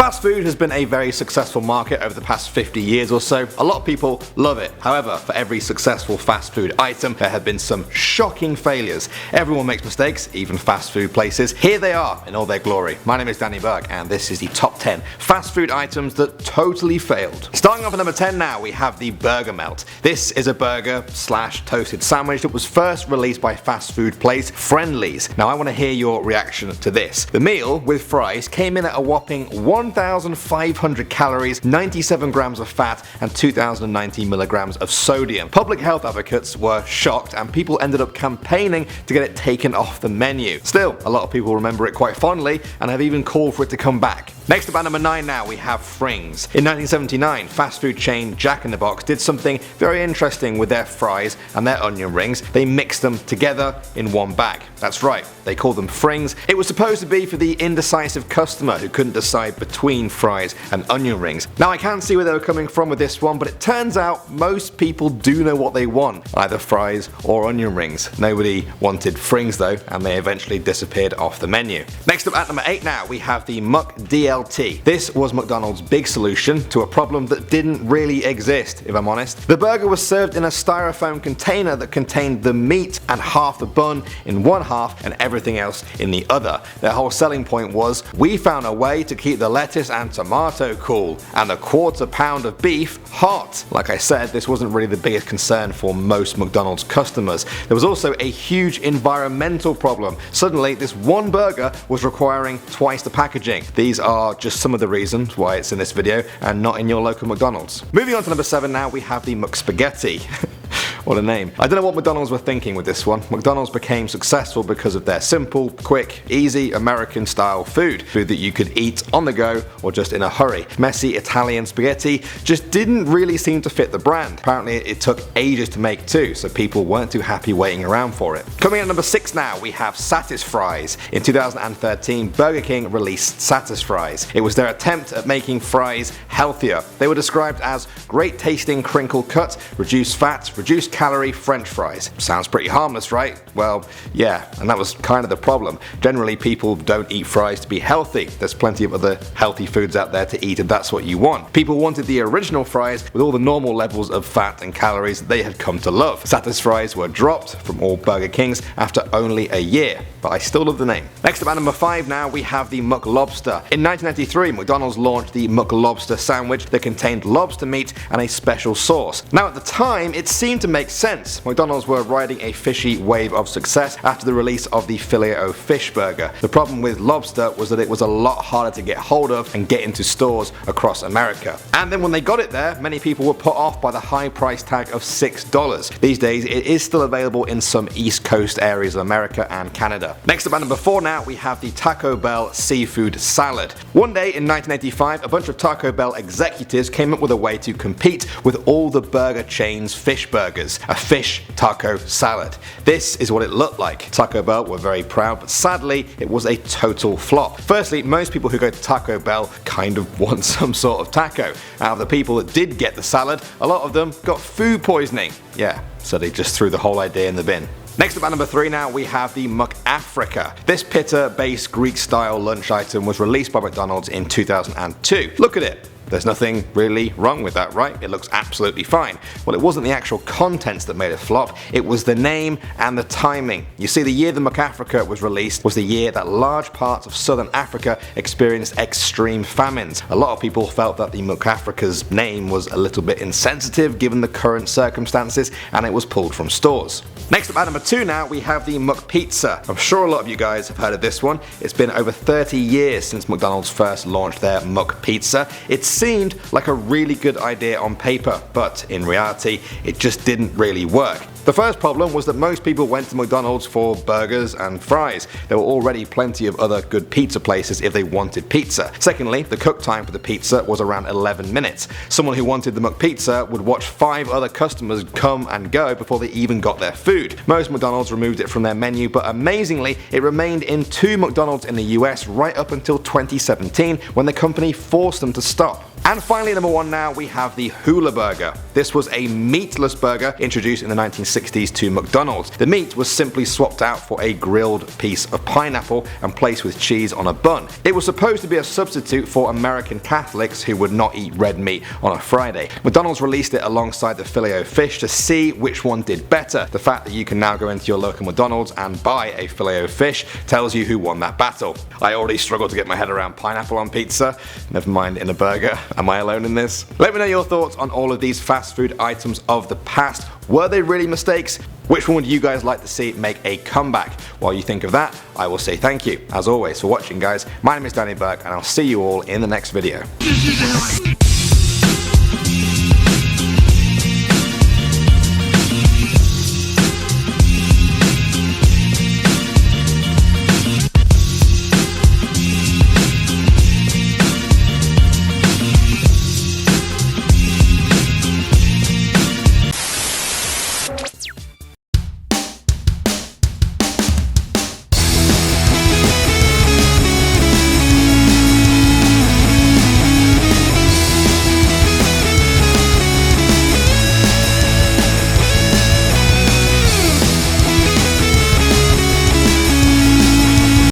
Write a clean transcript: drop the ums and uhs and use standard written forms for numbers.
Fast food has been a very successful market over the past 50 years or so. A lot of people love it. However, for every successful fast food item, there have been some shocking failures. Everyone makes mistakes, even fast food places. Here they are in all their glory. My name is Danny Burke, and this is the top 10 fast food items that totally failed. Starting off at number 10 now, we have the Burger Melt. This is a burger / toasted sandwich that was first released by fast food place Friendly's. Now I want to hear your reaction to this. The meal, with fries, came in at a whopping 1,500 calories, 97 grams of fat, and 2,090 milligrams of sodium. Public health advocates were shocked, and people ended up campaigning to get it taken off the menu. Still, a lot of people remember it quite fondly and have even called for it to come back. Next up at number 9 now, we have Frings. In 1979, fast food chain Jack in the Box did something very interesting with their fries and their onion rings. They mixed them together in one bag. That's right, they called them Frings. It was supposed to be for the indecisive customer who couldn't decide between fries and onion rings. Now I can see where they were coming from with this one, but it turns out most people do know what they want, either fries or onion rings. Nobody wanted Frings though, and they eventually disappeared off the menu. Next up at number 8 now, we have the Muck DLT. This was McDonald's big solution to a problem that didn't really exist, if I'm honest. The burger was served in a styrofoam container that contained the meat and half the bun in one half and everything else in the other. Their whole selling point was, we found a way to keep the lettuce and tomato cool and a quarter pound of beef hot. Like I said, this wasn't really the biggest concern for most McDonald's customers. There was also a huge environmental problem. Suddenly, this one burger was requiring twice the packaging. These are just some of the reasons why it's in this video and not in your local McDonald's. Moving on to number 7 now, we have the Amok Spaghetti. What a name. I don't know what McDonald's were thinking with this one. McDonald's became successful because of their simple, quick, easy American style food that you could eat on the go or just in a hurry. Messy Italian spaghetti just didn't really seem to fit the brand. Apparently it took ages to make too, so people weren't too happy waiting around for it. Coming at number 6 now, we have Satis Fries. In 2013, Burger King released Satis Fries. It was their attempt at making fries healthier. They were described as great tasting crinkle cut, reduced fat, reduced calorie French fries. Sounds pretty harmless, right? Well, yeah, and that was kind of the problem. Generally, people don't eat fries to be healthy. There's plenty of other healthy foods out there to eat if that's what you want. People wanted the original fries with all the normal levels of fat and calories that they had come to love. Satis Fries were dropped from all Burger Kings after only a year, but I still love the name. Next up at number 5 now, we have the Muck Lobster. In 1993, McDonald's launched the Muck Lobster sandwich that contained lobster meat and a special sauce. Now at the time, it seemed to make sense. McDonald's were riding a fishy wave of success after the release of the Filet-O-Fish burger. The problem with lobster was that it was a lot harder to get hold of and get into stores across America. And then when they got it there, many people were put off by the high price tag of $6. These days, it is still available in some East Coast areas of America and Canada. Next up at number 4 now, we have the Taco Bell seafood salad. One day in 1985, a bunch of Taco Bell executives came up with a way to compete with all the burger chains' fish burgers. A fish taco salad. This is what it looked like. Taco Bell were very proud, but sadly it was a total flop. Firstly, most people who go to Taco Bell kind of want some sort of taco. Out of the people that did get the salad, a lot of them got food poisoning. Yeah, so they just threw the whole idea in the bin. Next up at number 3 now, we have the Muck Africa. This pita-based Greek-style lunch item was released by McDonald's in 2002. Look at it. There's nothing really wrong with that, right? It looks absolutely fine. Well, it wasn't the actual contents that made it flop, it was the name and the timing. You see, the year the Muck Africa was released was the year that large parts of southern Africa experienced extreme famines. A lot of people felt that the Muck Africa's name was a little bit insensitive given the current circumstances, and it was pulled from stores. Next up at number 2 now, we have the Muck Pizza. I'm sure a lot of you guys have heard of this one. It's been over 30 years since McDonald's first launched their Muck Pizza. It seemed like a really good idea on paper, but in reality, it just didn't really work. The first problem was that most people went to McDonald's for burgers and fries. There were already plenty of other good pizza places if they wanted pizza. Secondly, the cook time for the pizza was around 11 minutes. Someone who wanted the Muck Pizza would watch 5 other customers come and go before they even got their food. Most McDonald's removed it from their menu, but amazingly, it remained in 2 McDonald's in the US right up until 2017 when the company forced them to stop. And finally, number 1 now, we have the Hula Burger. This was a meatless burger introduced in the 1960s 1960s to McDonald's. The meat was simply swapped out for a grilled piece of pineapple and placed with cheese on a bun. It was supposed to be a substitute for American Catholics who would not eat red meat on a Friday. McDonald's released it alongside the Filet-O-Fish to see which one did better. The fact that you can now go into your local McDonald's and buy a Filet-O-Fish tells you who won that battle. I already struggle to get my head around pineapple on pizza, never mind in a burger. Am I alone in this? Let me know your thoughts on all of these fast food items of the past. Were they really mistakes? Which one would you guys like to see make a comeback? While you think of that, I will say thank you, as always, for watching, guys. My name is Danny Burke, and I'll see you all in the next video.